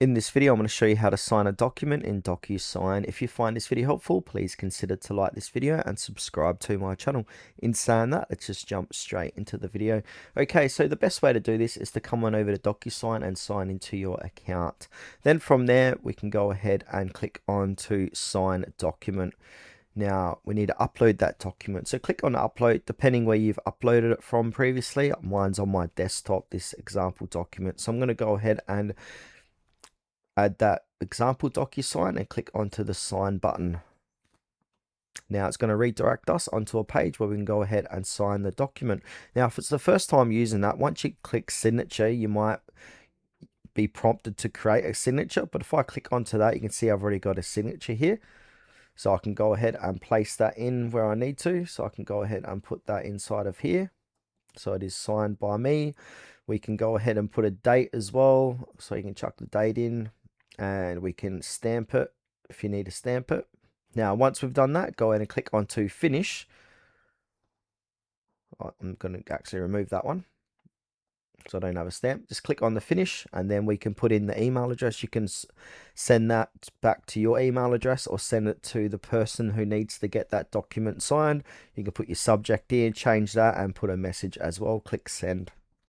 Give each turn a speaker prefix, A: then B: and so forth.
A: In this video, I'm going to show you how to sign a document in DocuSign. If you find this video helpful, please consider to like this video and subscribe to my channel. In saying that, let's just jump straight into the video. Okay, so the best way to do this is to come on over to DocuSign and sign into your account. Then from there, we can go ahead and click on to sign document. Now we need to upload that document. So click on upload, depending where you've uploaded it from previously. Mine's on my desktop, this example document. So I'm going to go ahead and add that example DocuSign and click onto the sign button. Now it's going to redirect us onto a page where we can go ahead and sign the document. Now if it's the first time using that, once you click signature, you might be prompted to create a signature, but if I click onto that, you can see I've already got a signature here. So I can go ahead and place that in where I need to. So I can go ahead and put that inside of here. So it is signed by me. We can go ahead and put a date as well. So you can chuck the date in and we can stamp it if you need to stamp it. Now, once we've done that, go ahead and click onto finish. I'm going to actually remove that one, so I don't have a stamp. Just click on the finish and then we can put in the email address. You can send that back to your email address or send it to the person who needs to get that document signed. You can put your subject in, change that and put a message as well. Click send.